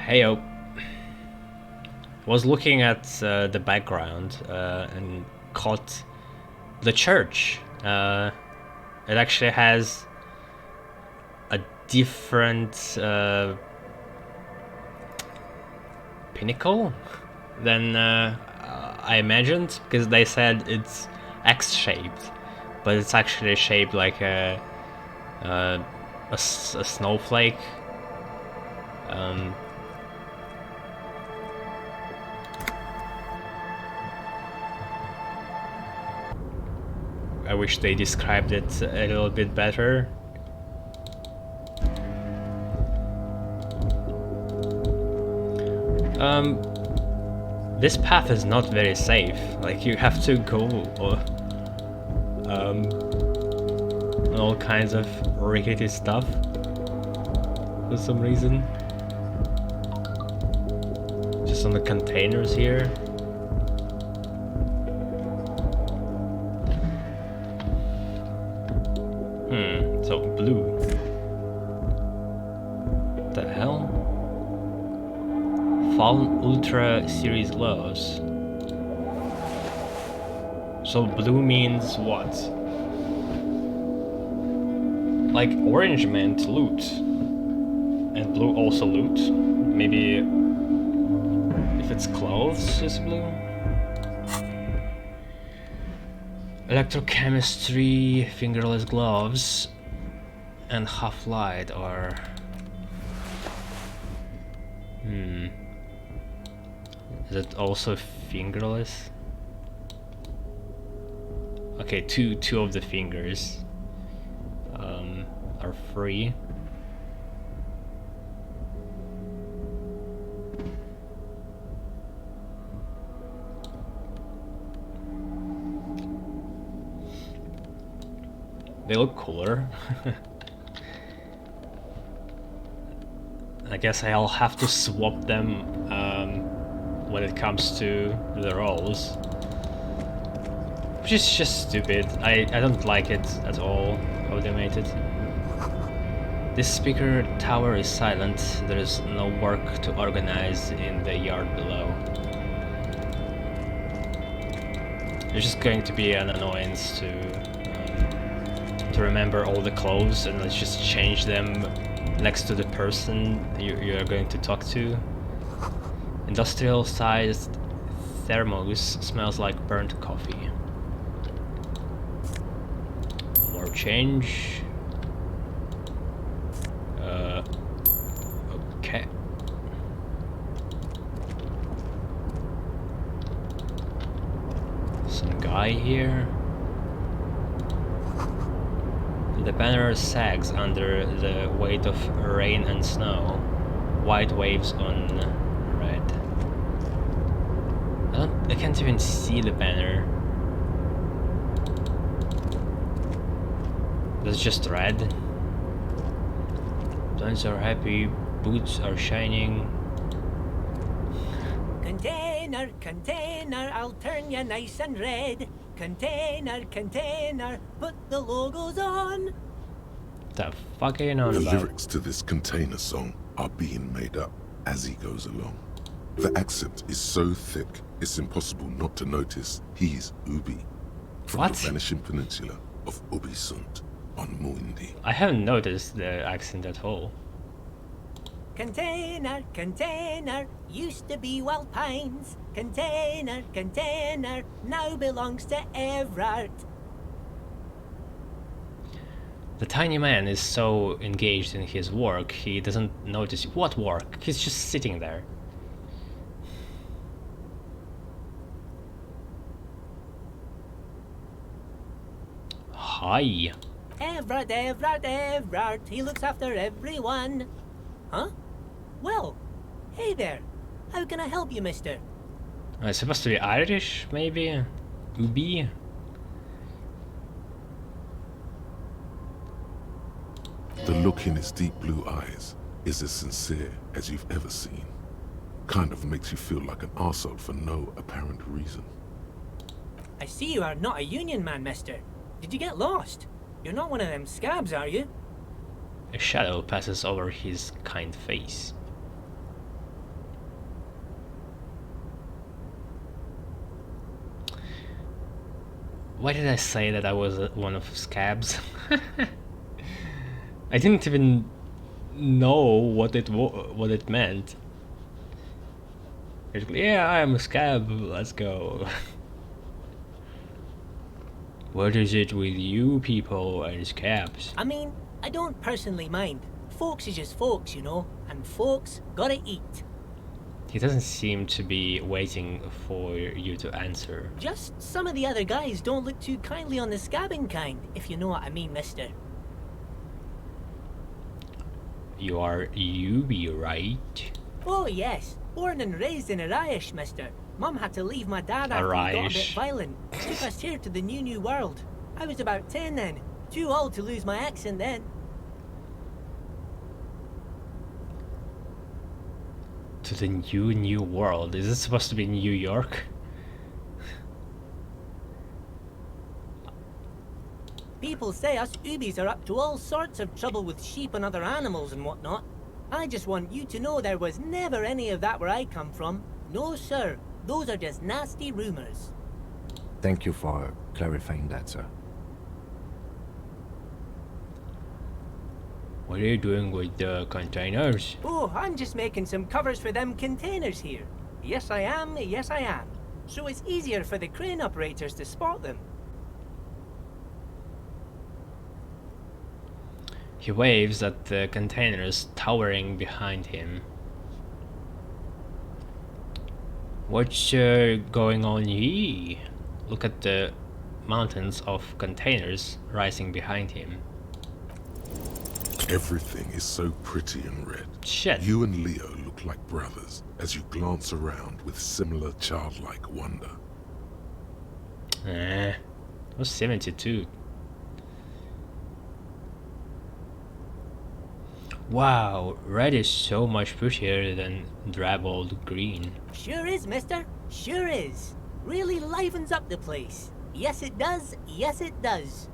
Heyo. Was looking at the background and caught the church. It actually has a different pinnacle than I imagined, because they said it's X-shaped, but it's actually shaped like a snowflake. I wish they described it a little bit better. This path is not very safe. Like, you have to go on all kinds of rickety stuff for some reason. Just on the containers here. So blue. What the hell? Fallen Ultra Series glows. So blue means what? Like orange meant loot. And blue also loot. Maybe if it's clothes, it's blue. Electrochemistry, fingerless gloves, and half-light are... Is it also fingerless? Okay, two of the fingers are free. They look cooler. I guess I'll have to swap them when it comes to the rolls. Which is just stupid. I don't like it at all, how they made it. This speaker tower is silent. There is no work to organize in the yard below. There's just going to be an annoyance to remember all the clothes, and let's just change them next to the person you're going to talk to. Industrial sized thermos smells like burnt coffee. More change. Okay. Some guy here. The banner sags under the weight of rain and snow. White waves on red. I can't even see the banner. That's just red. Plants are happy, boots are shining. Container, container, I'll turn you nice and red. Container, container, put the logos on. The fuck are you on The about? lyrics to this container song are being made up as he goes along. The accent is so thick, it's impossible not to notice he's Ubi, from What? the vanishing peninsula of Ubisund on Muindi. I haven't noticed the accent at all. Container, container, used to be Wild Pines. Container, container, now belongs to Everard. The tiny man is so engaged in his work, he doesn't notice what work. He's just sitting there. Hi. Everard, Everard, Everard, he looks after everyone. Huh? Well, hey there. How can I help you, mister? It's supposed to be Irish, maybe? Ubi? The look in his deep blue eyes is as sincere as you've ever seen. Kind of makes you feel like an arsehole for no apparent reason. I see you are not a union man, mister. Did you get lost? You're not one of them scabs, are you? A shadow passes over his kind face. Why did I say that I was one of Scabs? I didn't even know what it meant. Basically, yeah, I'm a Scab. Let's go. What is it with you people and Scabs? I mean, I don't personally mind. Folks is just folks, you know, and folks gotta eat. He doesn't seem to be waiting for you to answer. Just some of the other guys don't look too kindly on the scabbing kind, if you know what I mean, mister. You are Yubi, right? Oh yes, born and raised in Arish, mister. Mum had to leave my dad after he got a bit Arish. violent. Took us here to the new world. I was about 10 then. Too old to lose my accent then. To the new world. Is this supposed to be New York? People say us Ubis are up to all sorts of trouble with sheep and other animals and whatnot. I just want you to know there was never any of that where I come from. No, sir. Those are just nasty rumors. Thank you for clarifying that, sir. What are you doing with the containers? Oh, I'm just making some covers for them containers here. Yes, I am. Yes, I am. So it's easier for the crane operators to spot them. He waves at the containers towering behind him. What's going on here? Look at the mountains of containers rising behind him. Everything is so pretty and red. Shit. You and Leo look like brothers as you glance around with similar childlike wonder. It was 72. Wow, red is so much prettier than drabbled green. Sure is, mister. Sure is. Really livens up the place. Yes, it does. Yes, it does.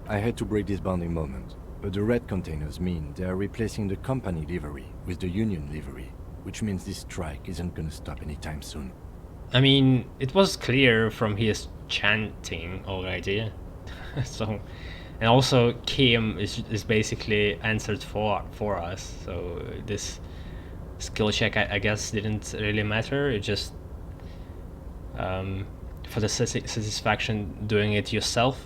I hate to break this bonding moment, but the red containers mean they are replacing the company livery with the union livery, which means this strike isn't gonna stop anytime soon. I mean, it was clear from his chanting already. So, and also Kim is basically answered for us. So this skill check, I guess, didn't really matter. It just for the satisfaction doing it yourself,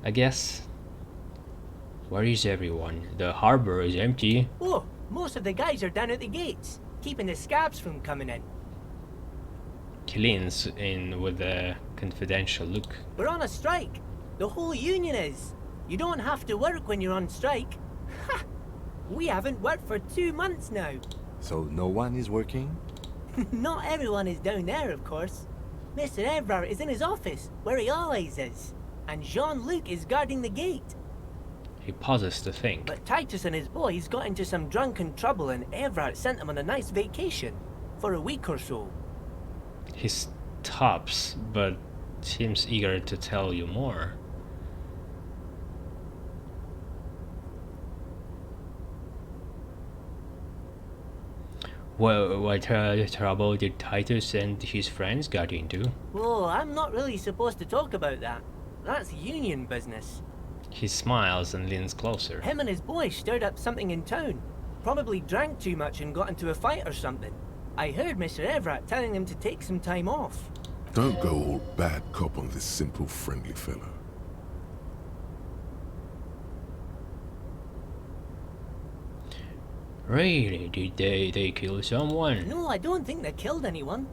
I guess. Where is everyone? The harbor is empty. Oh, most of the guys are down at the gates, keeping the scabs from coming in. He leans in with a confidential look. We're on a strike. The whole union is. You don't have to work when you're on strike. Ha! We haven't worked for 2 months now. So no one is working? Not everyone is down there, of course. Mr. Evrard is in his office, where he always is. And Jean-Luc is guarding the gate. He pauses to think. But Titus and his boys got into some drunken trouble and Evrard sent them on a nice vacation. For a week or so. He stops, but seems eager to tell you more. Well, what trouble did Titus and his friends got into? Oh, I'm not really supposed to talk about that. That's union business. He smiles and leans closer. Him and his boys stirred up something in town. Probably drank too much and got into a fight or something. I heard Mr. Everett telling them to take some time off. Don't go all bad cop on this simple, friendly fellow. Really? Did they kill someone? No, I don't think they killed anyone.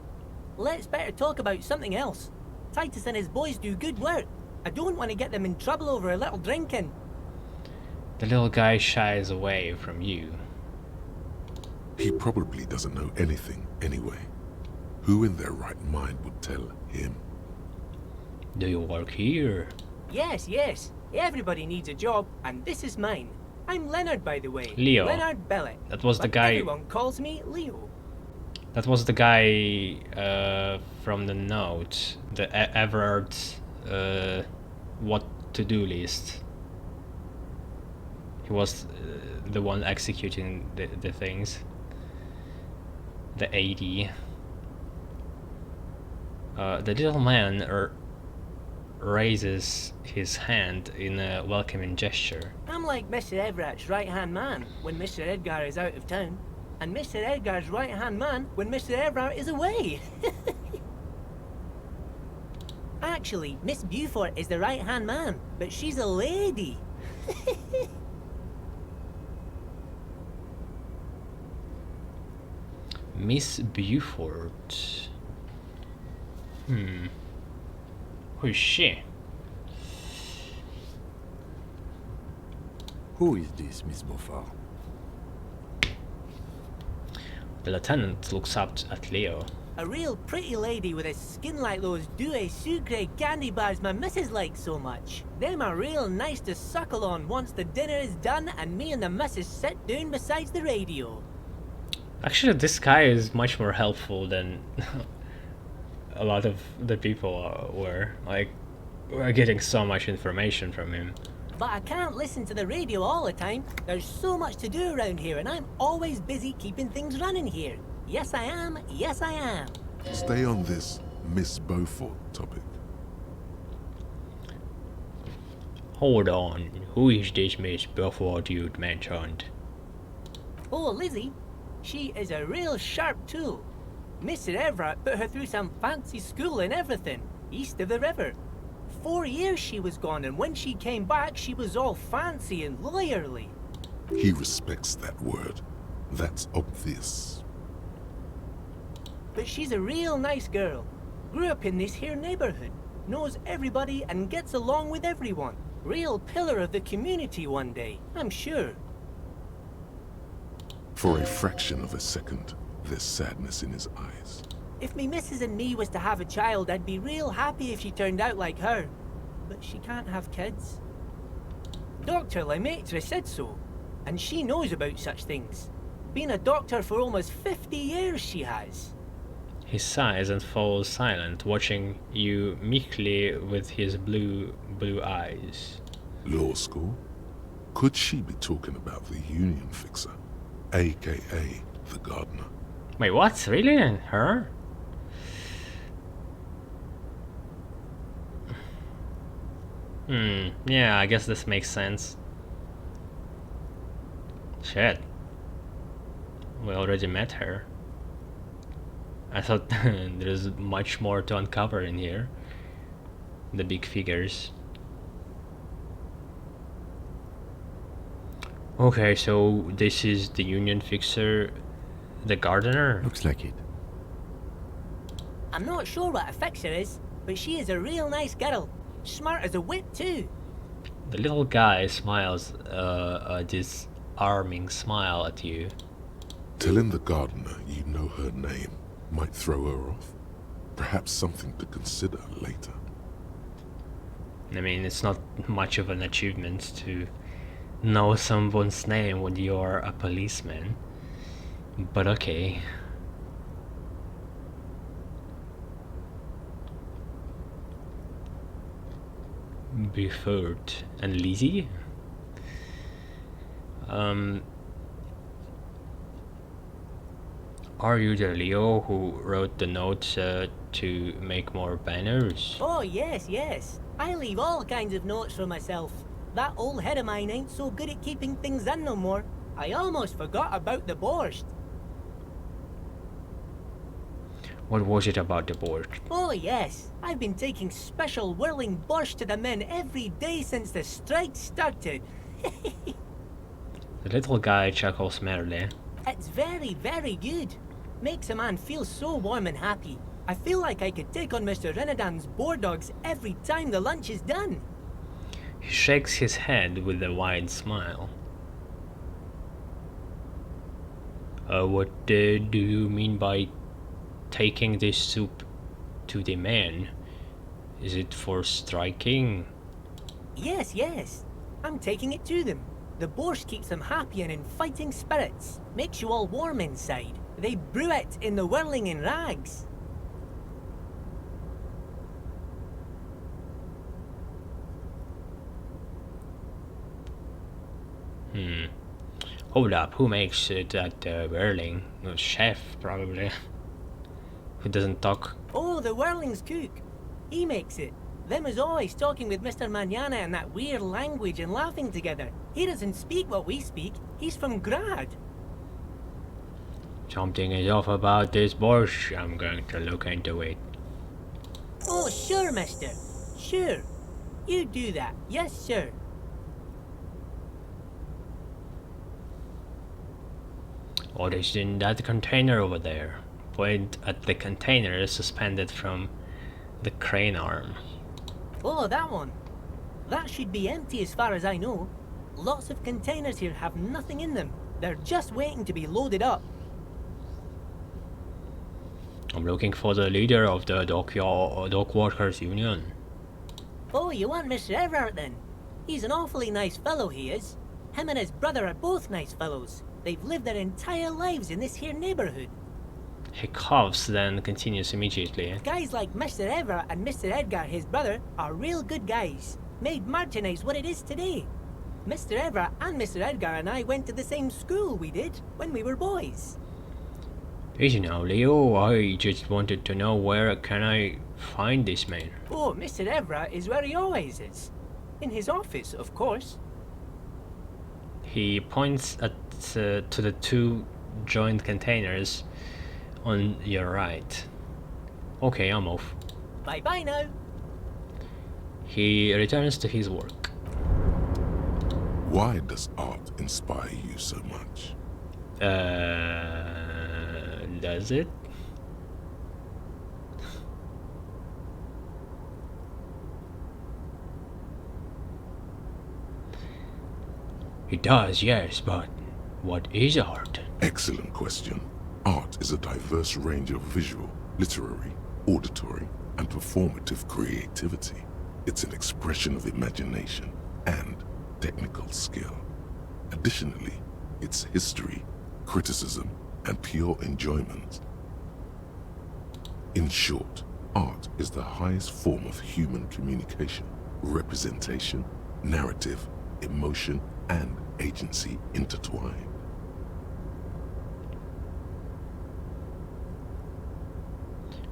Let's better talk about something else. Titus and his boys do good work. I don't want to get them in trouble over a little drinking. The little guy shies away from you. He probably doesn't know anything anyway. Who in their right mind would tell him? Do you work here? Yes, yes. Everybody needs a job, and this is mine. I'm Leonard, by the way. Leo. Leonard Bellick. That was the But guy. Everyone calls me Leo. That was the guy from the note. The Everard what to do list. He was the one executing the things. The AD. The little man raises his hand in a welcoming gesture. I'm like Mr. Everett's right-hand man when Mr. Edgar is out of town, and Mr. Edgar's right-hand man when Mr. Everett is away. Actually, Miss Beaufort is the right-hand man, but she's a lady. Miss Beaufort. Who is she? Who is this, Miss Beaufort? The lieutenant looks up at Leo. A real pretty lady with a skin like those Douai Sucre candy bars my missus likes so much. Them are real nice to suckle on once the dinner is done and me and the missus sit down beside the radio. Actually, this guy is much more helpful than a lot of the people were. Like, we're getting so much information from him. But I can't listen to the radio all the time. There's so much to do around here and I'm always busy keeping things running here. Yes I am, yes I am. Stay on this Miss Beaufort topic. Hold on, who is this Miss Beaufort you'd mentioned? Oh, Lizzie, she is a real sharp tool. Mr. Everett put her through some fancy school and everything, east of the river. 4 years she was gone, and when she came back, she was all fancy and lawyerly. He respects that word. That's obvious. But she's a real nice girl. Grew up in this here neighborhood. Knows everybody and gets along with everyone. Real pillar of the community one day, I'm sure. For a fraction of a second, there's sadness in his eyes. If me missus and me was to have a child, I'd be real happy if she turned out like her. But she can't have kids. Dr. Lemaitre said so, and she knows about such things. Been a doctor for almost 50 years she has. He sighs and falls silent, watching you meekly with his blue eyes. Law school? Could she be talking about the union fixer, aka the gardener? Wait, what? Really? Her? Yeah, I guess this makes sense. Shit. We already met her. I thought there's much more to uncover in here. The big figures. Okay, so this is the union fixer, the gardener? Looks like it. I'm not sure what a fixer is, but she is a real nice girl. Smart as a whip too. The little guy smiles a disarming smile at you. Telling the gardener you know her name might throw her off. Perhaps something to consider later. I mean, it's not much of an achievement to know someone's name when you're a policeman. But okay. Beaufort and Lizzie? Are you the Leo who wrote the notes to make more banners? Oh yes, yes. I leave all kinds of notes for myself. That old head of mine ain't so good at keeping things in no more. I almost forgot about the borscht. What was it about the board? Oh yes, I've been taking special whirling borscht to the men every day since the strike started. The little guy chuckles merrily. It's very, very good. Makes a man feel so warm and happy. I feel like I could take on Mr. Renadan's boar dogs every time the lunch is done. He shakes his head with a wide smile. What do you mean by taking this soup to the men? Is it for striking? Yes, yes. I'm taking it to them. The borscht keeps them happy and in fighting spirits. Makes you all warm inside. They brew it in the whirling in rags. Hold up, who makes that whirling? The chef, probably. Who doesn't talk? Oh, the whirling's cook. He makes it. Them is always talking with Mr. Manana in that weird language and laughing together. He doesn't speak what we speak. He's from Grad. Something is off about this bush. I'm going to look into it. Oh, sure, mister. Sure. You do that. Yes, sir. What is in that container over there? Point at the container suspended from the crane arm. Oh, that one. That should be empty as far as I know. Lots of containers here have nothing in them. They're just waiting to be loaded up. I'm looking for the leader of the dock workers union. Oh, you want Mr. Everett then? He's an awfully nice fellow, he is. Him and his brother are both nice fellows. They've lived their entire lives in this here neighborhood. He coughs, then continues immediately. Guys like Mr. Everett and Mr. Edgar, his brother, are real good guys. Made Martinez what it is today. Mr. Everett and Mr. Edgar and I went to the same school we did when we were boys. You know, Leo, I just wanted to know where can I find this man. Oh, Mr. Everett is where he always is. In his office, of course. He points at to the two joint containers on your right. Okay, I'm off. Bye-bye now. He returns to his work. Why does art inspire you so much? Does it? It does, yes, but what is art? Excellent question. Art is a diverse range of visual, literary, auditory, and performative creativity. It's an expression of imagination and technical skill. Additionally, it's history, criticism, and pure enjoyment. In short, art is the highest form of human communication, representation, narrative, emotion, and agency intertwined.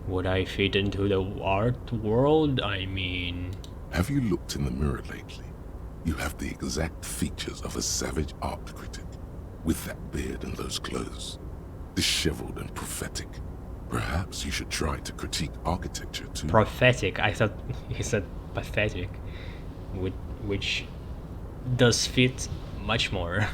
Would I fit into the art world? I mean... Have you looked in the mirror lately? You have the exact features of a savage art critic, with that beard and those clothes. Disheveled and prophetic. Perhaps you should try to critique architecture too. Prophetic? I thought he said pathetic. Which does fit much more.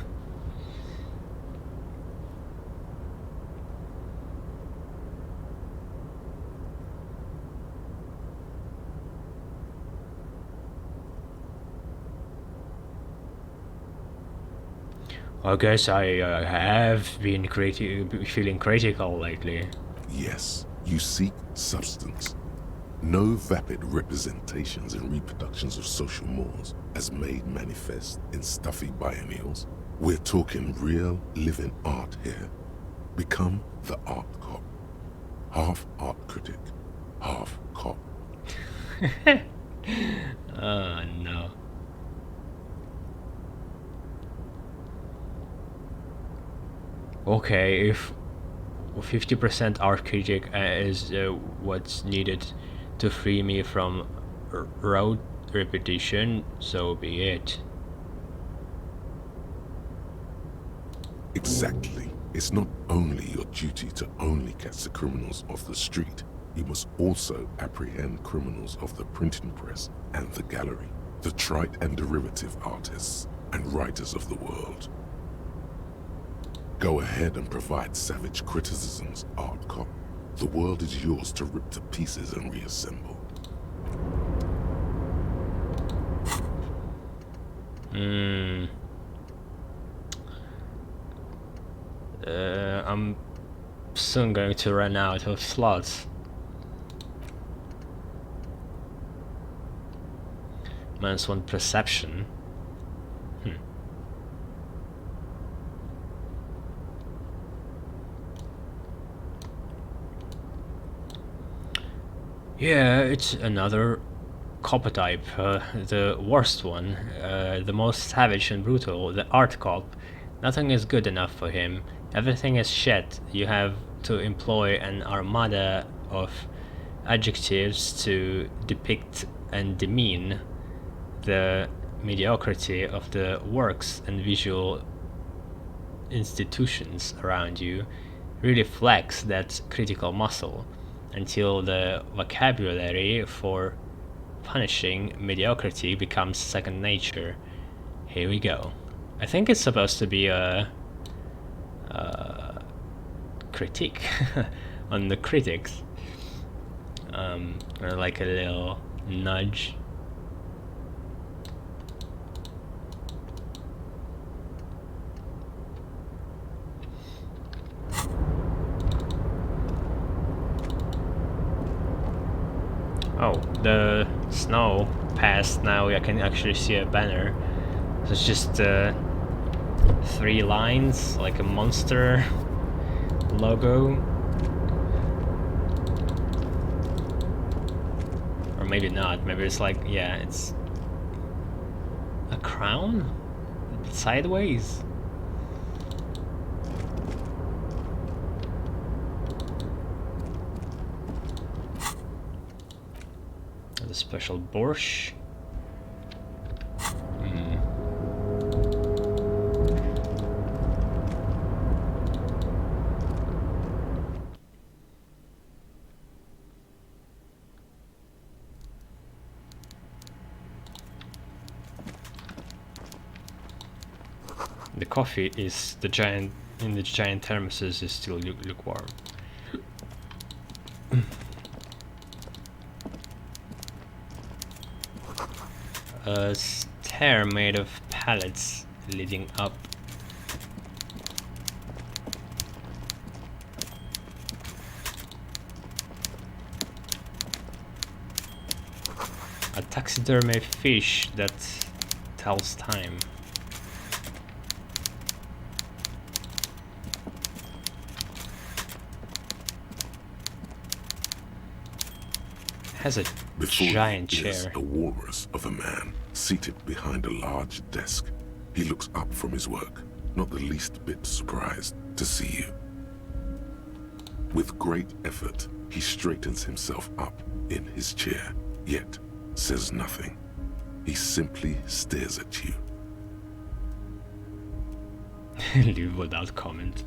I guess I have been feeling critical lately. Yes, you seek substance. No vapid representations and reproductions of social mores as made manifest in stuffy biennials. We're talking real, living art here. Become the art cop. Half art critic, half cop. Oh no. Okay, if 50% art critic is what's needed to free me from rote repetition, so be it. Exactly. It's not only your duty to only catch the criminals off the street, you must also apprehend criminals of the printing press and the gallery, the trite and derivative artists and writers of the world. Go ahead and provide savage criticisms, art cop. The world is yours to rip to pieces and reassemble. I'm soon going to run out of slots. Minus one perception. Yeah, it's another cop type, the worst one, the most savage and brutal, the art cop. Nothing is good enough for him. Everything is shit. You have to employ an armada of adjectives to depict and demean the mediocrity of the works and visual institutions around you, really flex that critical muscle until the vocabulary for punishing mediocrity becomes second nature. Here we go. I think it's supposed to be a critique on the critics, or like a little nudge. Oh, the snow passed. Now I can actually see a banner. So it's just 3 lines, like a monster logo. Or maybe not. Maybe it's like, yeah, it's a crown? Sideways? The special borscht. The coffee is the giant thermoses is still lukewarm. A stair made of pallets leading up. A taxidermy fish that tells time. Has a Before giant you is chair. a walrus of a man seated behind a large desk. He looks up from his work, not the least bit surprised to see you. With great effort, he straightens himself up in his chair, yet says nothing. He simply stares at you. Leave without comment.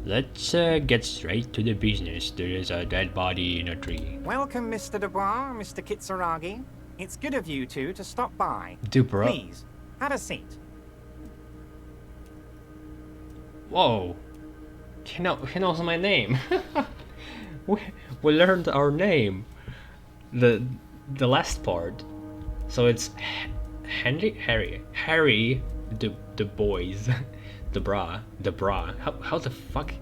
Let's get straight to the business. There is a dead body in a tree. Welcome, Mr. Dubois, Mr. Kitsuragi. It's good of you two to stop by. Dubois? Please, have a seat. Whoa! He knows my name. we learned our name. The last part. So it's Harry the boys. The bra. How the fuck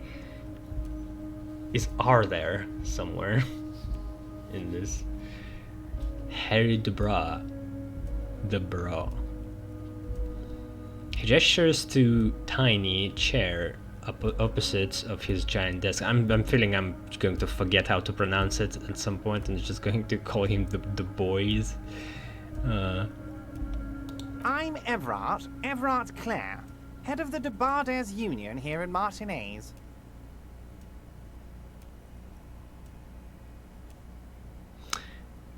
is R there somewhere in this? Harry the bra. He gestures to tiny chair opposite of his giant desk. I'm feeling I'm going to forget how to pronounce it at some point and just going to call him the boys. I'm Everard Clare, head of the Debarders Union here in Martinez.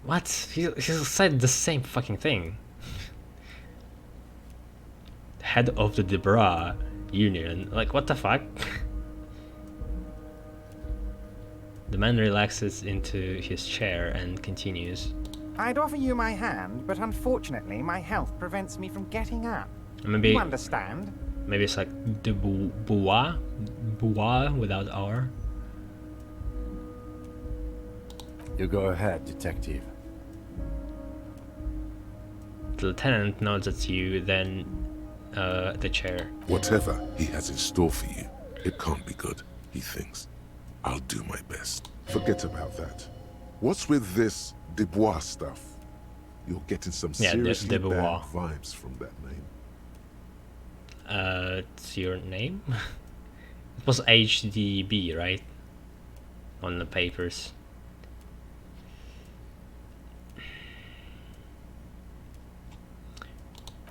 What? He said the same fucking thing. Head of the Debra Union. Like, what the fuck? The man relaxes into his chair and continues. I'd offer you my hand, but unfortunately my health prevents me from getting up. Maybe, You understand? maybe it's like the bois without R. You go ahead, detective. The lieutenant nods at you, then the chair. Whatever he has in store for you, it can't be good, he thinks. I'll do my best. Forget about that. What's with this Dubois stuff? You're getting some Yeah, seriously bad Dubois. vibes from that name. It's your name? It was HDB, right? On the papers.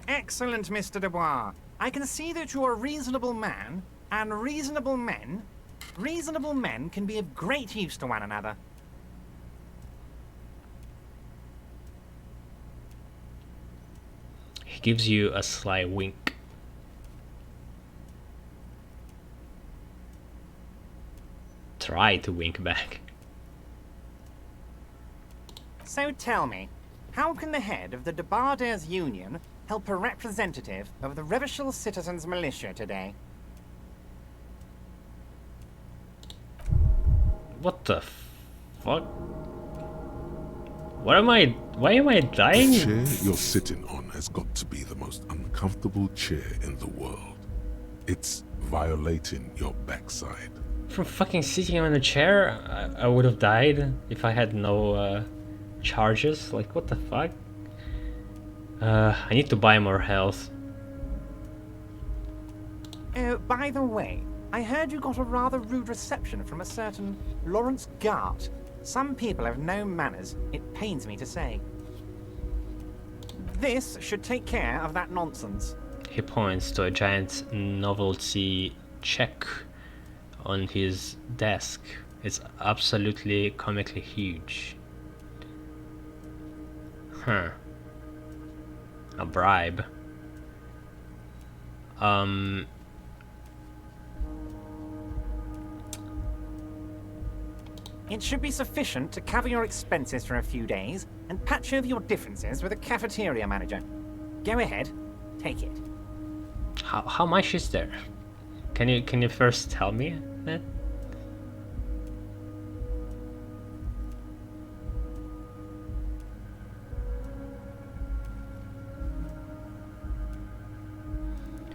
Excellent, Mr. Dubois. I can see that you're a reasonable man, and reasonable men Reasonable men can be of great use to one another. He gives you a sly wink. Try to wink back. So tell me, how can the head of the Debarders Union help a representative of the Revachol Citizens Militia today? What the fuck? Why am I dying? The chair you're sitting on has got to be the most uncomfortable chair in the world. It's violating your backside. From fucking sitting on a chair, I would have died if I had no charges. Like, what the fuck? I need to buy more health. Oh, by the way, I heard you got a rather rude reception from a certain Lawrence Gart. Some people have no manners, it pains me to say. This should take care of that nonsense. He points to a giant novelty check on his desk. It's absolutely comically huge. Huh. A bribe. It should be sufficient to cover your expenses for a few days and patch over your differences with a cafeteria manager. Go ahead, take it. How much is there? Can you first tell me that?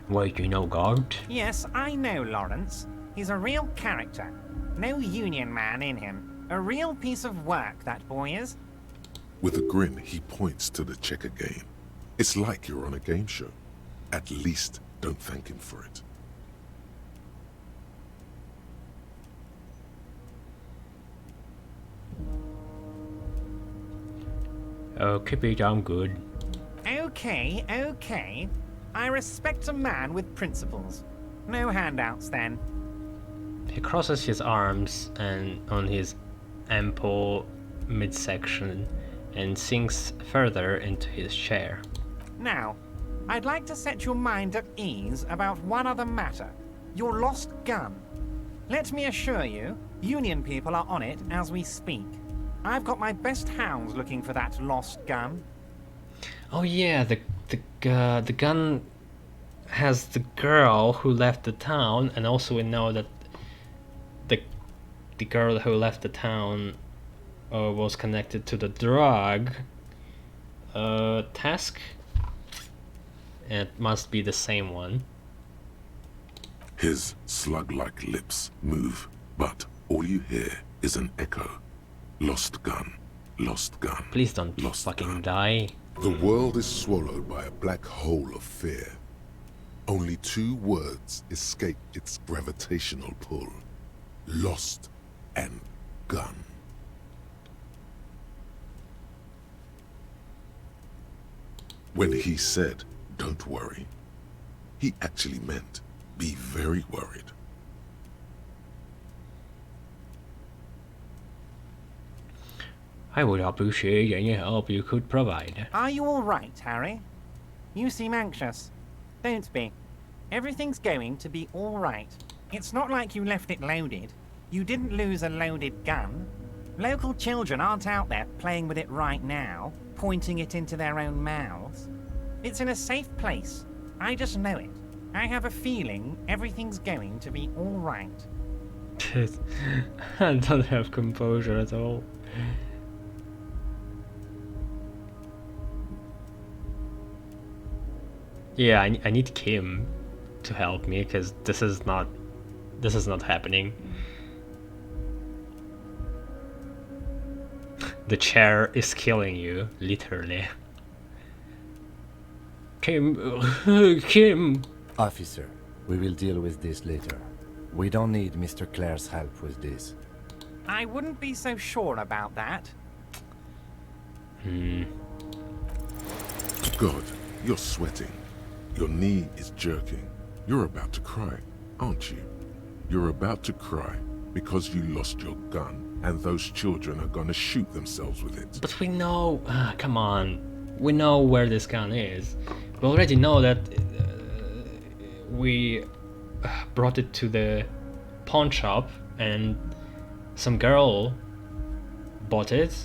Wait, you know God? Yes, I know Lawrence. He's a real character. No union man in him. A real piece of work, that boy is. With a grin, he points to the checker game. It's like you're on a game show. At least don't thank him for it. Oh, keep it down good. Okay, okay. I respect a man with principles. No handouts, then. He crosses his arms and on his ample midsection and sinks further into his chair. Now, I'd like to set your mind at ease about one other matter. Your lost gun. Let me assure you, Union people are on it as we speak. I've got my best hounds looking for that lost gun. Oh yeah, the gun has the girl who left the town, and also we know that the girl who left the town was connected to the drug task. And it must be the same one. His slug-like lips move, but all you hear is an echo. Lost gun, lost gun. Please don't lost fucking gun. die. The world is swallowed by a black hole of fear. Only two words escape its gravitational pull. Lost and gun. When he said, "Don't worry," he actually meant, be very worried. I would appreciate any help you could provide. Are you all right, Harry? You seem anxious. Don't be. Everything's going to be all right. It's not like you left it loaded. You didn't lose a loaded gun. Local children aren't out there playing with it right now, pointing it into their own mouths. It's in a safe place. I just know it. I have a feeling everything's going to be all right. I don't have composure at all. Yeah, I need Kim to help me because this is not happening. The chair is killing you, literally. Kim, Kim. Officer, we will deal with this later. We don't need Mr. Clare's help with this. I wouldn't be so sure about that. God, you're sweating. Your knee is jerking. You're about to cry, aren't you? You're about to cry because you lost your gun, and those children are gonna shoot themselves with it. But we know, come on, we know where this gun is. We already know that we brought it to the pawn shop and some girl bought it.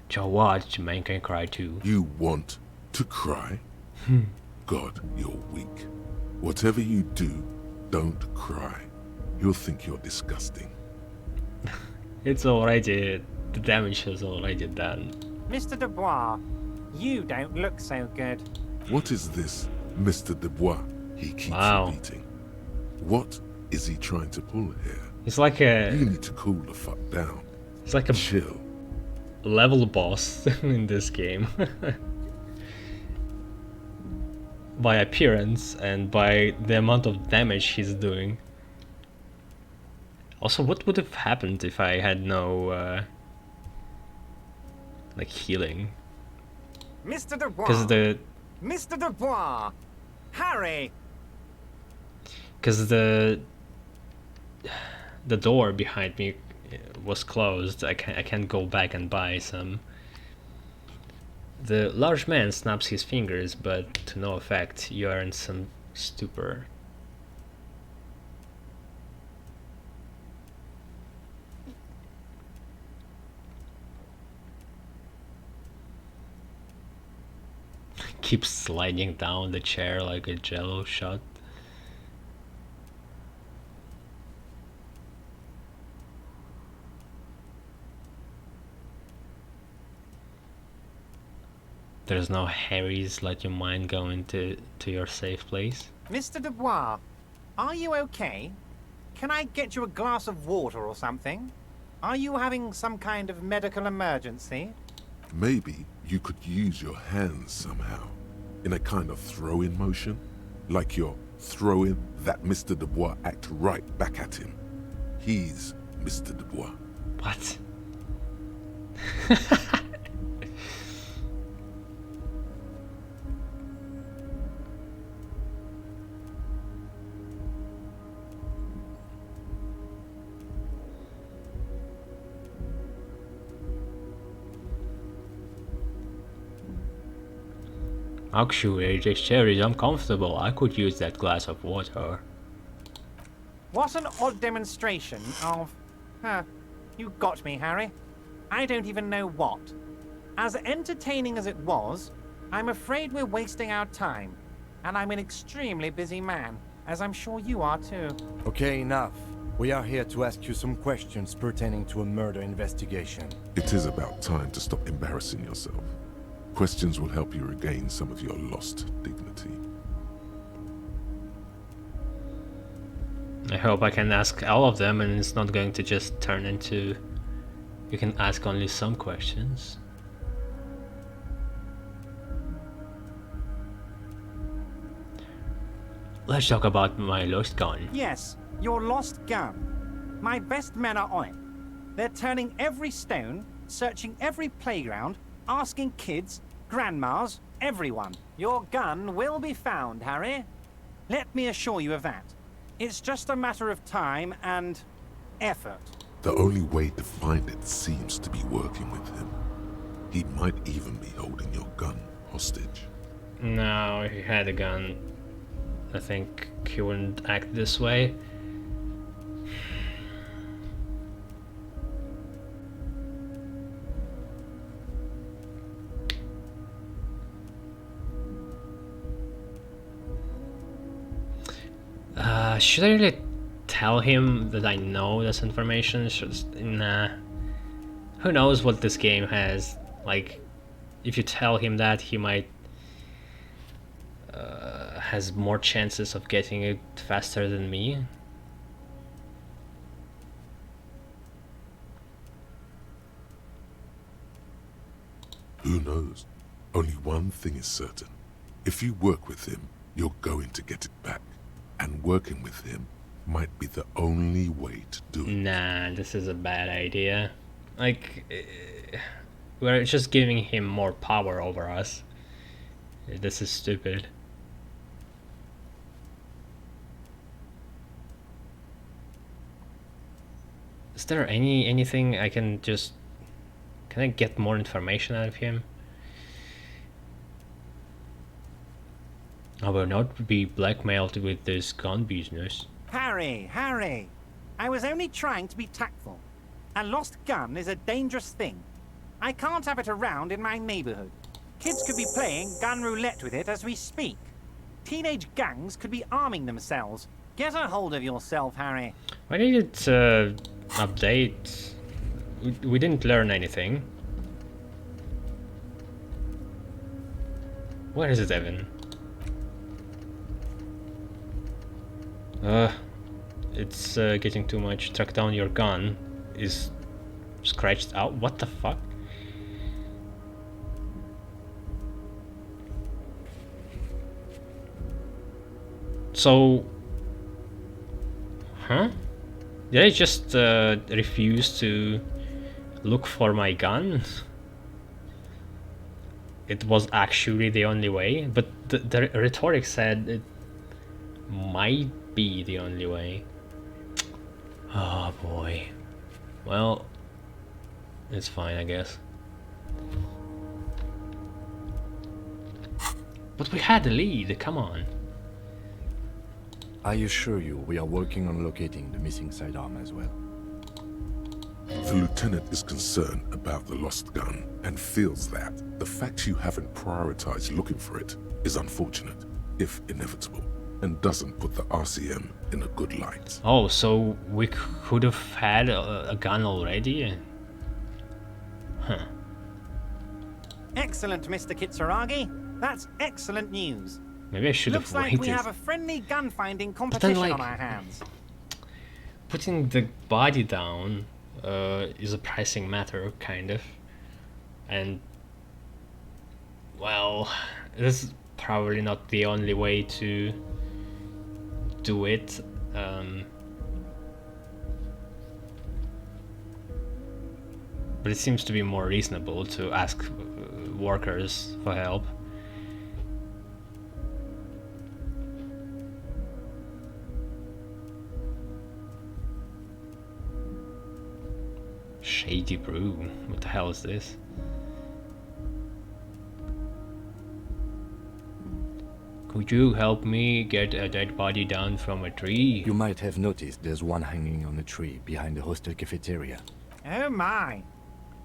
So what? Jermaine can cry too. You want to cry? God, you're weak. Whatever you do, don't cry. He'll think you're disgusting. It's already, the damage is already done. Mr. Dubois, you don't look so good. What is this, Mr. Dubois? He keeps repeating. What is he trying to pull here? It's like a... You need to cool the fuck down. It's like a chill level boss in this game. By appearance and by the amount of damage he's doing. Also, what would have happened if I had no like healing? Mr. Dubois. Because Mr. Dubois. Harry. Because the door behind me was closed. I can't go back and buy some. The large man snaps his fingers, but to no effect. You are in some stupor. Keeps sliding down the chair like a jello shot. There's no Harry's let your mind go into your safe place. Mr. Dubois, are you okay? Can I get you a glass of water or something? Are you having some kind of medical emergency? Maybe you could use your hands somehow, in a kind of throw-in motion, like you're throwing that Mr. Dubois act right back at him. He's Mr. Dubois. What? Actually, this chair is uncomfortable. I could use that glass of water. What an odd demonstration of... you got me, Harry. I don't even know what. As entertaining as it was, I'm afraid we're wasting our time. And I'm an extremely busy man, as I'm sure you are too. Okay, enough. We are here to ask you some questions pertaining to a murder investigation. It is about time to stop embarrassing yourself. Questions will help you regain some of your lost dignity. I hope I can ask all of them and it's not going to just turn into... You can ask only some questions. Let's talk about my lost gun. Yes, your lost gun. My best men are on it. They're turning every stone, searching every playground, asking kids, grandmas, everyone. Your gun will be found, Harry. Let me assure you of that. It's just a matter of time and effort. The only way to find it seems to be working with him. He might even be holding your gun hostage. No, if he had a gun, I think he wouldn't act this way. Should I really tell him that I know this information? Nah. Who knows what this game has? Like, if you tell him that, he might has more chances of getting it faster than me. Who knows? Only one thing is certain. If you work with him, you're going to get it back. And working with him might be the only way to do it. Nah, this is a bad idea. Like, we're just giving him more power over us. This is stupid. Is there anything I can just... Can I get more information out of him? I will not be blackmailed with this gun business. Harry, Harry! I was only trying to be tactful. A lost gun is a dangerous thing. I can't have it around in my neighborhood. Kids could be playing gun roulette with it as we speak. Teenage gangs could be arming themselves. Get a hold of yourself, Harry. Why did it update? We didn't learn anything. Where is it, Evan? It's getting too much. Track down your gun is scratched out. What the fuck? So, huh? Did I just refuse to look for my gun? It was actually the only way, but the rhetoric said it might be the only way. Oh boy. Well, it's fine, I guess. But we had the lead, come on. I assure you, we are working on locating the missing sidearm as well. The lieutenant is concerned about the lost gun and feels that the fact you haven't prioritized looking for it is unfortunate, if inevitable, and doesn't put the RCM in a good light. Oh, so we could have had a gun already? Huh. Excellent, Mr. Kitsuragi. That's excellent news. Maybe I should have Looks like waited. we have a friendly gun-finding competition like, on our hands. Putting the body down is a pricing matter, kind of. And, well, this is probably not the only way to do it. But it seems to be more reasonable to ask workers for help. Shady brew. What the hell is this? Could you help me get a dead body down from a tree? You might have noticed there's one hanging on a tree behind the hostel cafeteria. Oh my.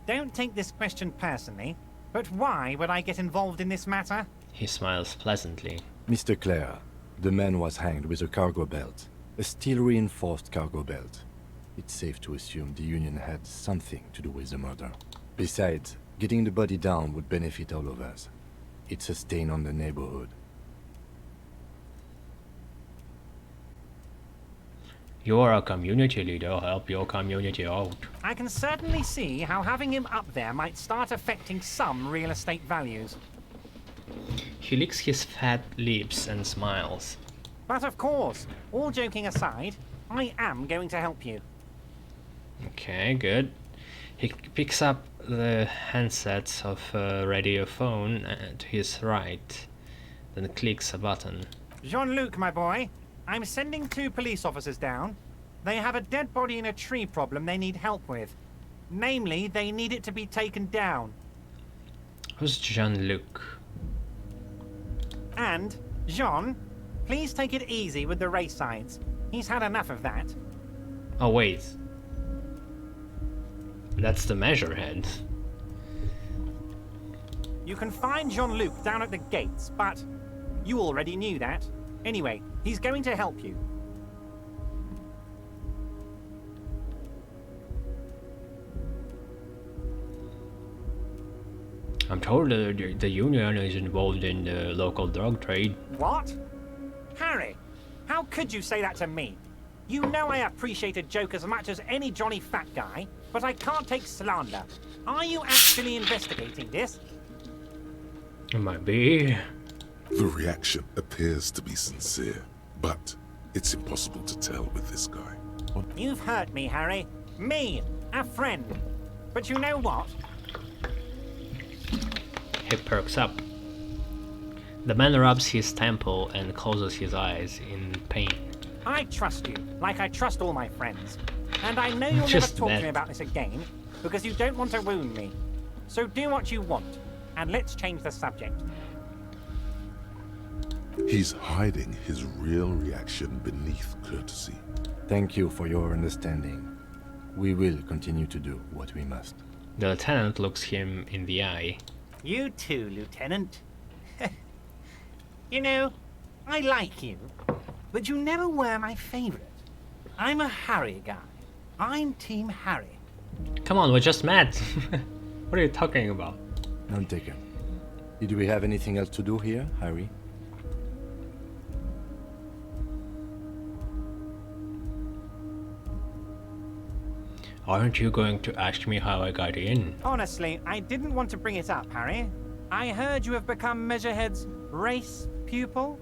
Don't take this question personally, but why would I get involved in this matter? He smiles pleasantly. Mr. Clare, the man was hanged with a cargo belt. A steel-reinforced cargo belt. It's safe to assume the Union had something to do with the murder. Besides, getting the body down would benefit all of us. It's a stain on the neighborhood. You are a community leader. Help your community out. I can certainly see how having him up there might start affecting some real estate values. He licks his fat lips and smiles. But of course, all joking aside, I am going to help you. Okay, good. He picks up the handset of a radio phone to his right, then clicks a button. Jean-Luc, my boy, I'm sending 2 police officers down. They have a dead body in a tree problem they need help with. Namely, they need it to be taken down. Who's Jean-Luc? And, Jean, please take it easy with the race signs. He's had enough of that. Oh wait. That's the measurehead. You can find Jean-Luc down at the gates, but you already knew that. Anyway, he's going to help you. I'm told the Union is involved in the local drug trade. What? Harry, how could you say that to me? You know I appreciate a joke as much as any Johnny Fat Guy, but I can't take slander. Are you actually investigating this? It might be. The reaction appears to be sincere, but It's impossible to tell with this guy. You've hurt me, Harry. Me, a friend. But you know what? He perks up. The man rubs his temple and closes his eyes in pain. I trust you, like I trust all my friends. And I know you'll never Just talk that. to me about this again, because you don't want to wound me. So do what you want, and let's change the subject. He's hiding his real reaction beneath courtesy. Thank you for your understanding. We will continue to do what we must. The lieutenant looks him in the eye. You too, Lieutenant. You know, I like you, but you never were my favorite. I'm a Harry guy. I'm Team Harry. Come on, we just met. What are you talking about? None taken. Did we have anything else to do here, Harry? Aren't you going to ask me how I got in? Honestly, I didn't want to bring it up, Harry. I heard you have become Measurehead's race pupil.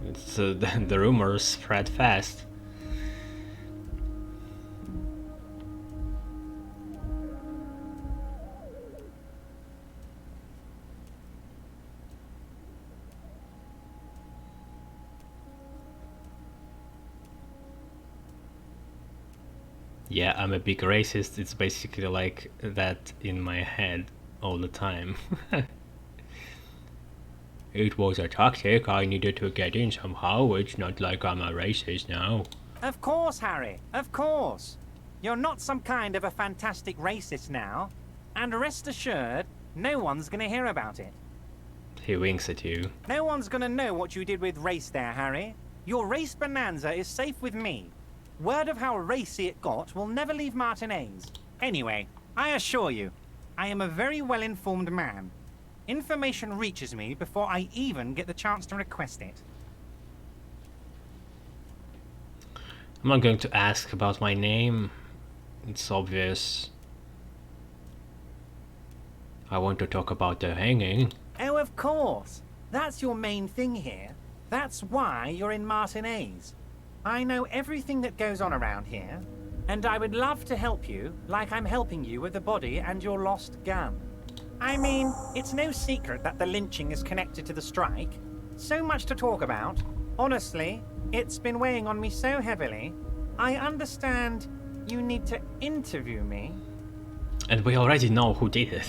It's, the rumors spread fast. Yeah, I'm a big racist. It's basically like that in my head all the time. It was a tactic. I needed to get in somehow. It's not like I'm a racist now. Of course, Harry. Of course. You're not some kind of a fantastic racist now. And rest assured, no one's gonna hear about it. He winks at you. No one's gonna know what you did with race there, Harry. Your race bonanza is safe with me. Word of how racy it got will never leave Martinez. Anyway, I assure you, I am a very well-informed man. Information reaches me before I even get the chance to request it. I'm not going to ask about my name. It's obvious. I want to talk about the hanging. Oh, of course. That's your main thing here. That's why you're in Martinez. I know everything that goes on around here, and I would love to help you like I'm helping you with the body and your lost gun. I mean, it's no secret that the lynching is connected to the strike. So much to talk about. Honestly, it's been weighing on me so heavily. I understand you need to interview me. And we already know who did it.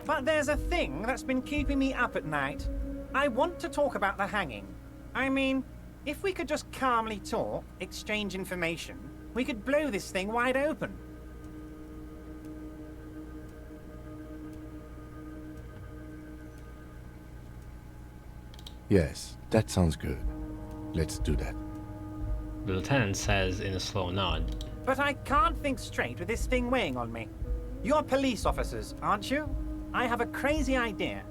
But there's a thing that's been keeping me up at night. I want to talk about the hanging. I mean, if we could just calmly talk, exchange information, we could blow this thing wide open. Yes, that sounds good. Let's do that. The lieutenant says in a slow nod. But I can't think straight with this thing weighing on me. You're police officers, aren't you? I have a crazy idea.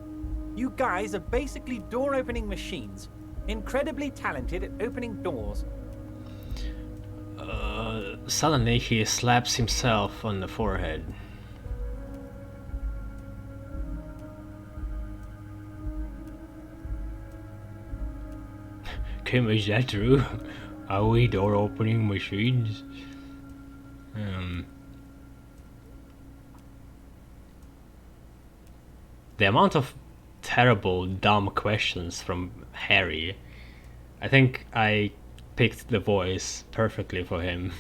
You guys are basically door-opening machines. Incredibly talented at opening doors. Suddenly he slaps himself on the forehead. Kim, is that true? Are we door opening machines? The amount of terrible, dumb questions from Harry. I think I picked the voice perfectly for him.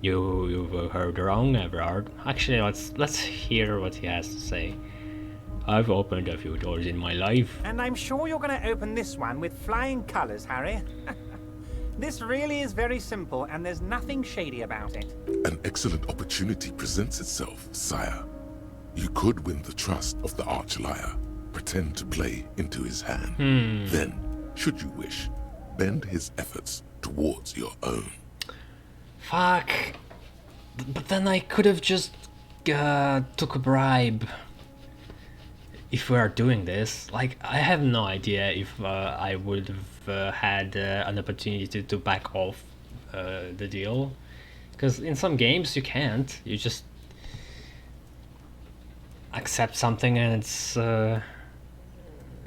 You've heard wrong, Everard. Actually, let's hear what he has to say. I've opened a few doors in my life. And I'm sure you're going to open this one with flying colors, Harry. This really is very simple, and there's nothing shady about it. An excellent opportunity presents itself, sire. You could win the trust of the arch-liar, pretend to play into his hand. Then, should you wish, bend his efforts towards your own. Fuck. But then I could have just took a bribe. if we are doing this, like, I have no idea if I would have had an opportunity to back off the deal, because in some games you can't. You just accept something and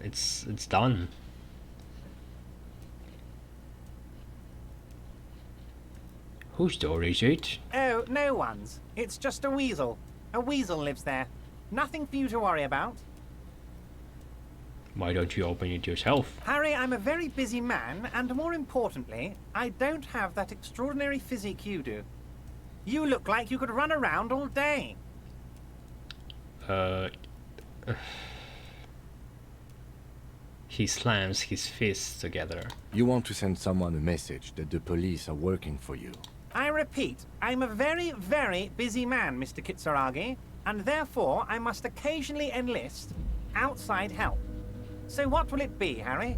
it's done. Whose door is it? Oh, no one's. It's just a weasel. A weasel lives there. Nothing for you to worry about. Why don't you open it yourself? Harry, I'm a very busy man, and more importantly, I don't have that extraordinary physique you do. You look like you could run around all day. He slams his fists together. You want to send someone a message that the police are working for you. I repeat, I'm a very, very busy man, Mr. Kitsuragi, and therefore I must occasionally enlist outside help. So what will it be, Harry?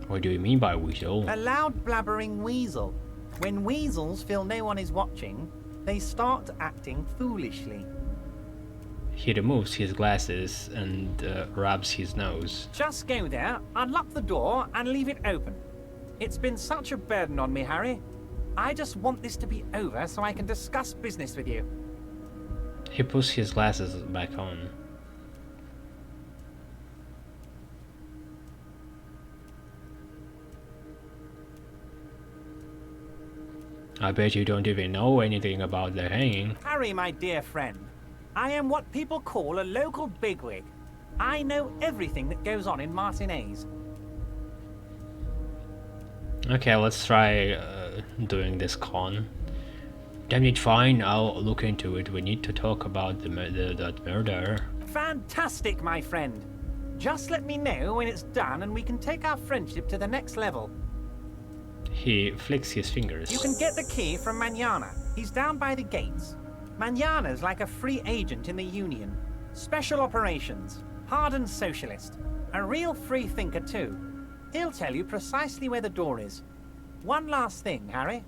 What do you mean by weasel? A loud blabbering weasel. When weasels feel no one is watching, they start acting foolishly. He removes his glasses and rubs his nose. Just go there, unlock the door, and leave it open. It's been such a burden on me, Harry. I just want this to be over so I can discuss business with you. He puts his glasses back on. I bet you don't even know anything about the hanging. Harry, my dear friend, I am what people call a local bigwig. I know everything that goes on in Martinez. Okay, let's try doing this con. Damn it, fine, I'll look into it. We need to talk about that murder. Fantastic, my friend. Just let me know when it's done and we can take our friendship to the next level. He flicks his fingers. You can get the key from Manana. He's down by the gates. Manana's like a free agent in the Union. Special operations. Hardened socialist. A real free thinker too. He'll tell you precisely where the door is. One last thing, Harry.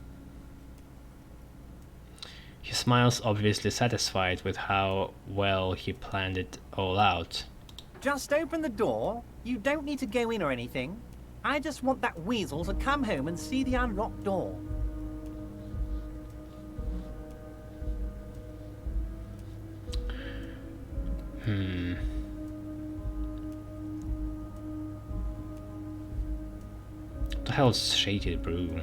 He smiles, obviously satisfied with how well he planned it all out. Just open the door. You don't need to go in or anything. I just want that weasel to come home and see the unlocked door. What the hell's Shady Brew?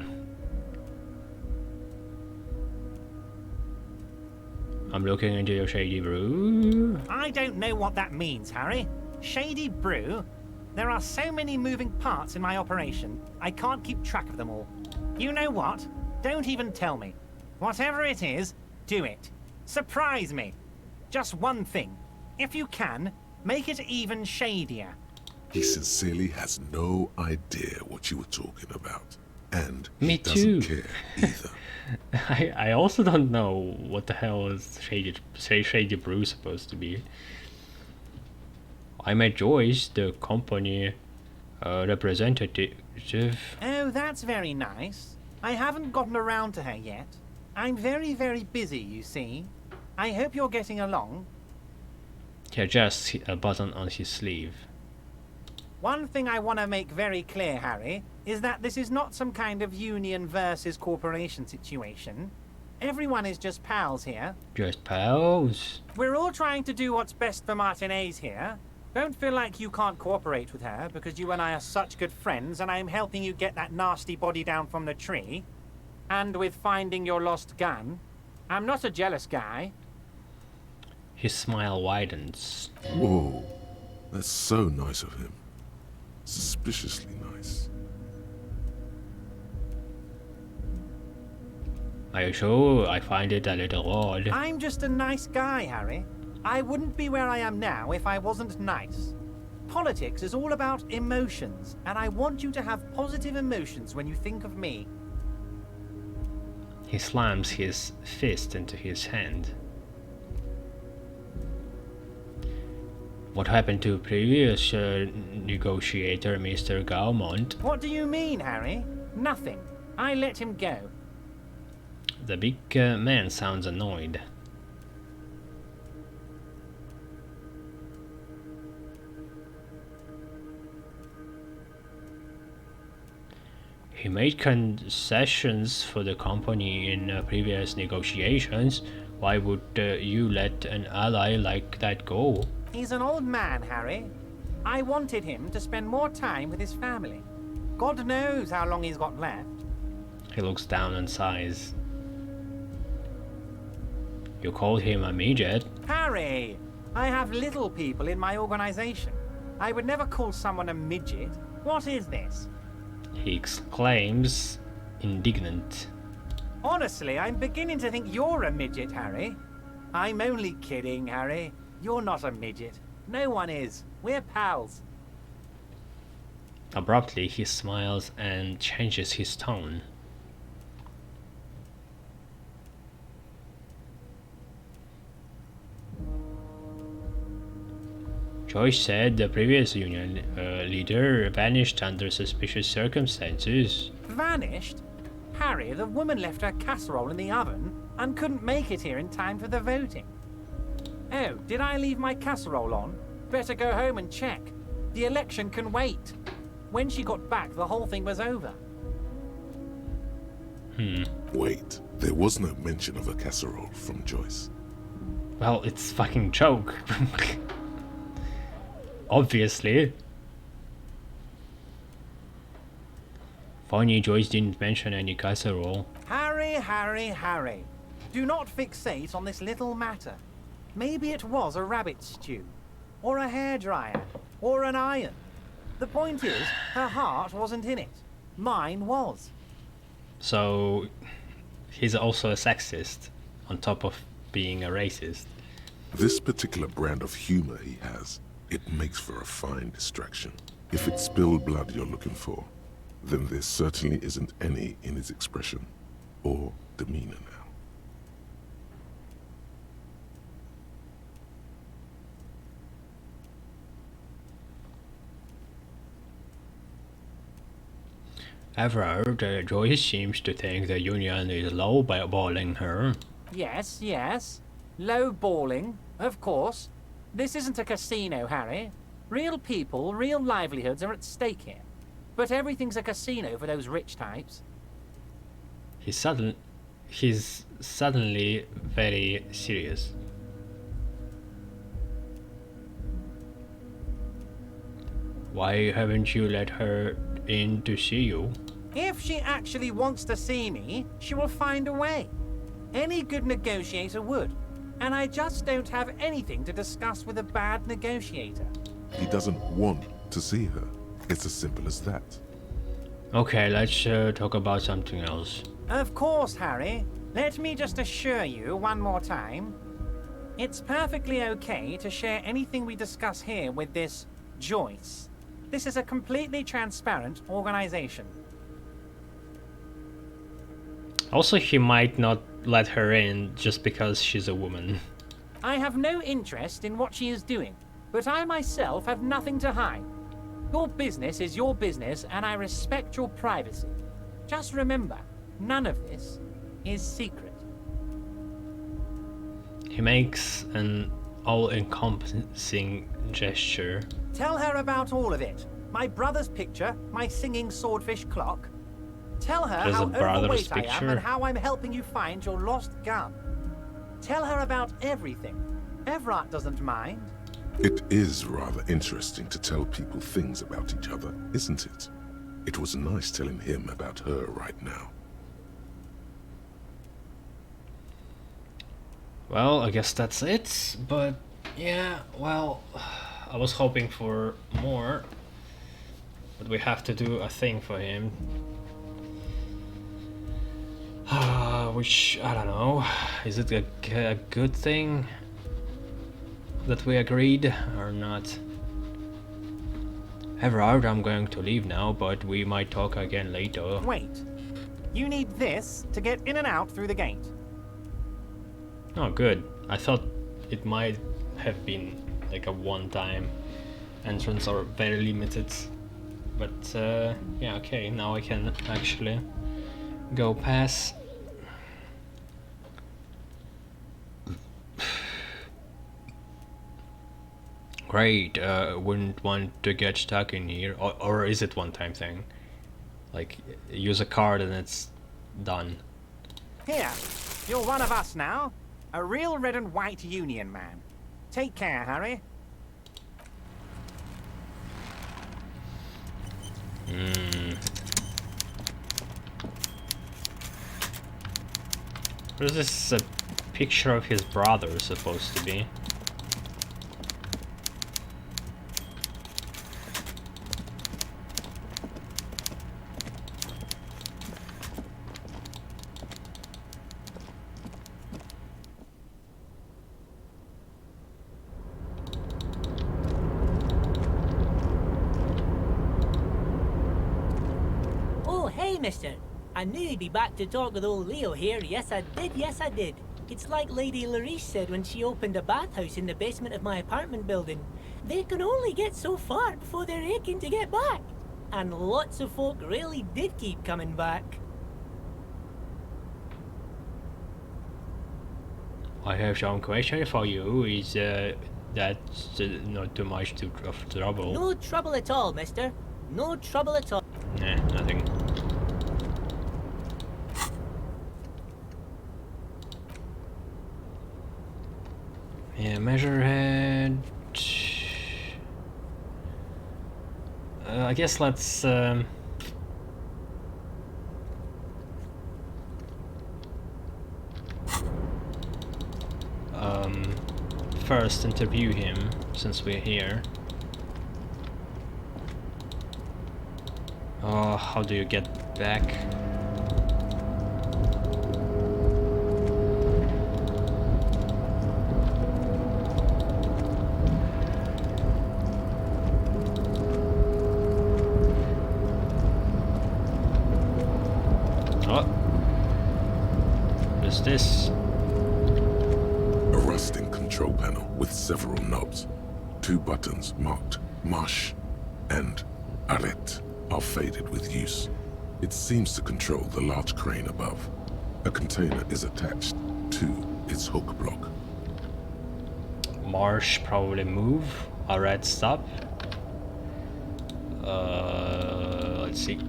I'm looking into your Shady Brew. I don't know what that means, Harry. Shady Brew? There are so many moving parts in my operation, I can't keep track of them all. You know what? Don't even tell me. Whatever it is, do it. Surprise me. Just one thing. If you can, make it even shadier. He sincerely has no idea what you were talking about. And Me he doesn't too. care either. I also don't know what the hell is Shady Brew supposed to be. I met Joyce, the company representative. Oh, that's very nice. I haven't gotten around to her yet. I'm very, very busy, you see. I hope you're getting along. He adjusts a button on his sleeve. One thing I want to make very clear, Harry, is that this is not some kind of union versus corporation situation. Everyone is just pals here. Just pals. We're all trying to do what's best for Martinez here. Don't feel like you can't cooperate with her because you and I are such good friends and I'm helping you get that nasty body down from the tree. And with finding your lost gun. I'm not a jealous guy. His smile widens. Whoa, that's so nice of him. Suspiciously nice. Are you sure? I find it a little odd. I'm just a nice guy, Harry. I wouldn't be where I am now if I wasn't nice. Politics is all about emotions, and I want you to have positive emotions when you think of me. He slams his fist into his hand. What happened to previous negotiator, Mr. Gaumont? What do you mean, Harry? Nothing. I let him go. The big man sounds annoyed. He made concessions for the company in previous negotiations. Why would you let an ally like that go? He's an old man, Harry. I wanted him to spend more time with his family. God knows how long he's got left. He looks down and sighs. You called him a midget? Harry! I have little people in my organization. I would never call someone a midget. What is this? He exclaims, indignant. Honestly, I'm beginning to think you're a midget, Harry. I'm only kidding, Harry. You're not a midget. No one is. We're pals. Abruptly, he smiles and changes his tone. Joyce said the previous union leader vanished under suspicious circumstances. Vanished? Harry, the woman left her casserole in the oven and couldn't make it here in time for the voting. Oh, did I leave my casserole on? Better go home and check. The election can wait. When she got back, the whole thing was over. Wait, there was no mention of a casserole from Joyce. Well, it's fucking joke. Obviously. Funny, Joyce didn't mention any casserole. Harry, Harry, Harry. Do not fixate on this little matter. Maybe it was a rabbit stew, or a hairdryer, or an iron. The point is, her heart wasn't in it. Mine was. So, he's also a sexist, on top of being a racist. This particular brand of humor he has, it makes for a fine distraction. If it's spilled blood you're looking for, then there certainly isn't any in his expression or demeanor now. Everard, Joyce seems to think the Union is lowballing her. Yes, yes. Low balling, of course. This isn't a casino, Harry. Real people, real livelihoods are at stake here. But everything's a casino for those rich types. He's suddenly very serious. Why haven't you let her in to see you? If she actually wants to see me, she will find a way. Any good negotiator would. And I just don't have anything to discuss with a bad negotiator. He doesn't want to see her. It's as simple as that. Okay, let's talk about something else. Of course, Harry. Let me just assure you one more time. It's perfectly okay to share anything we discuss here with this Joyce. This is a completely transparent organization. Also, he might not let her in just because she's a woman. I have no interest in what she is doing, but I myself have nothing to hide. Your business is your business, and I respect your privacy. Just remember, none of this is secret. He makes an all-encompassing gesture. Tell her about all of it. My brother's picture, my singing swordfish clock. Tell her There's how a brother's overweight I am picture? and how I'm helping you find your lost gun. Tell her about everything. Everard doesn't mind. It is rather interesting to tell people things about each other, isn't it? It was nice telling him about her right now. Well, I guess that's it, but yeah, well, I was hoping for more, but we have to do a thing for him. Which, I don't know, is it a good thing that we agreed or not? Everard, I'm going to leave now, but we might talk again later. Wait. You need this to get in and out through the gate. Oh, good. I thought it might have been like a one-time entrance or very limited. But yeah, okay, now I can actually go past. Great, wouldn't want to get stuck in here. Or is it one-time thing? Like, use a card and it's done. Here, you're one of us now. A real red and white Union man. Take care, Harry. What is this a picture of his brother supposed to be? Oh, hey, mister. I knew you'd be back to talk with old Leo here. Yes, I did. Yes, I did. It's like Lady Larice said when she opened a bathhouse in the basement of my apartment building. They can only get so far before they're aching to get back. And lots of folk really did keep coming back. I have some question for you. Is that's not too much of trouble? No trouble at all, mister. No trouble at all. Nah, nothing. Yeah, measurehead. I guess let's. First interview him since we're here. Oh, how do you get back? Oh. What is this? A rusting control panel with several knobs. 2 buttons marked Marsh and Arrête are faded with use. It seems to control the large crane above. A container is attached to its hook block. Marsh probably move. Arrête stop. Let's see.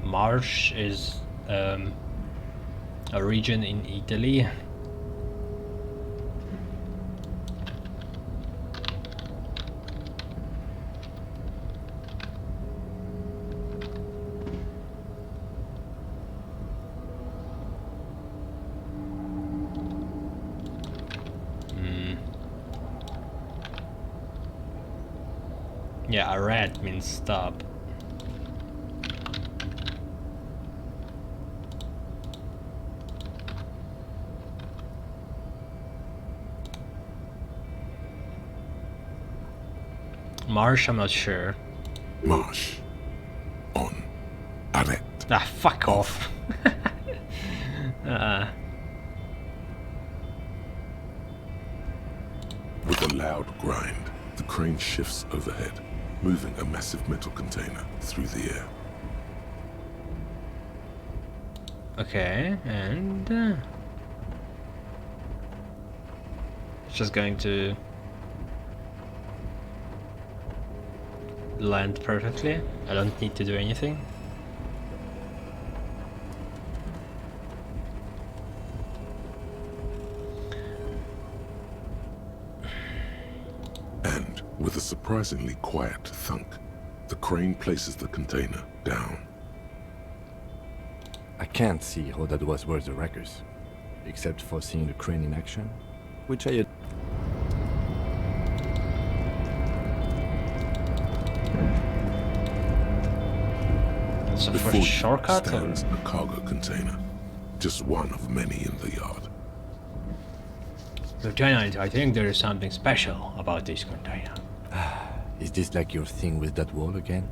Marsh is a region in Italy. Yeah, arrête means stop. Marsh, I'm not sure. Marsh. On. Arrête. Ah, fuck off. With a loud grind, the crane shifts overhead, moving a massive metal container through the air. Okay, and it's just going to land perfectly. I don't need to do anything. And with a surprisingly quiet thunk, the crane places the container down. I can't see how that was worth the wreckers, except for seeing the crane in action, which I... It's a Before first you shortcut. stands a cargo container, just one of many in the yard. Lieutenant, I think there is something special about this container. Is this like your thing with that wall again?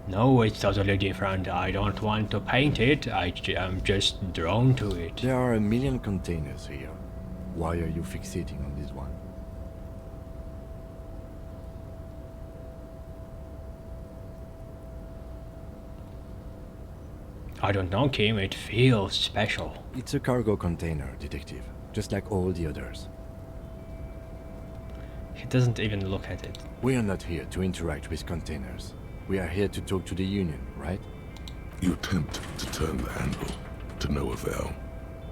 No, it's totally different. I don't want to paint it. I'm just drawn to it. There are a million containers here. Why are you fixating on this one? I don't know, Kim. It feels special. It's a cargo container, detective. Just like all the others. He doesn't even look at it. We are not here to interact with containers. We are here to talk to the Union, right? You attempt to turn the handle, to no avail.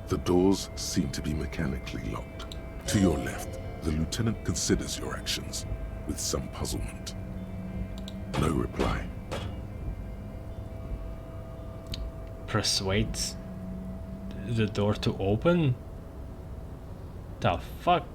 The doors seem to be mechanically locked. To your left, the lieutenant considers your actions with some puzzlement. No reply. Persuade the door to open? The fuck?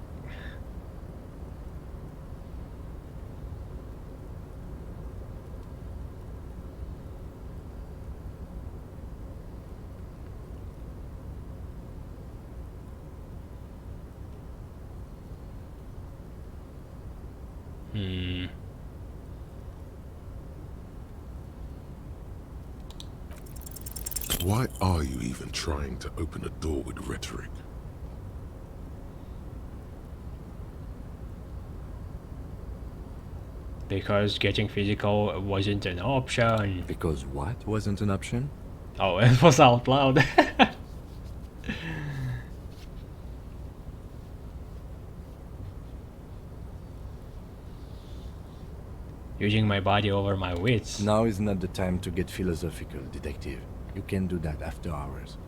Why are you even trying to open a door with rhetoric? Because getting physical wasn't an option. Because what wasn't an option? Oh, it was out loud. Using my body over my wits. Now is not the time to get philosophical, detective. You can do that after hours.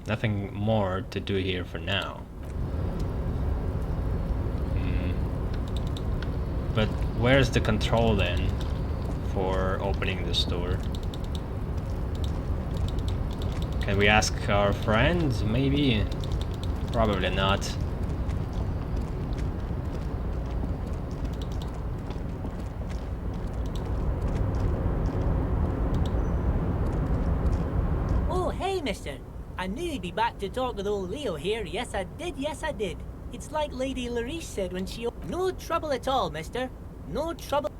Nothing more to do here for now. But where's the control then for opening this door? Can we ask our friends? Maybe? Probably not. Oh, hey, mister. I knew you'd be back to talk with old Leo here. Yes, I did. Yes, I did. It's like Lady Larice said when she... No trouble at all, mister. No trouble.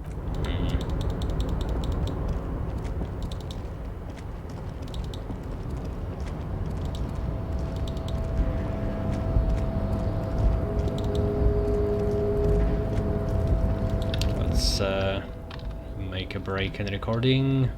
Let's make a break in recording.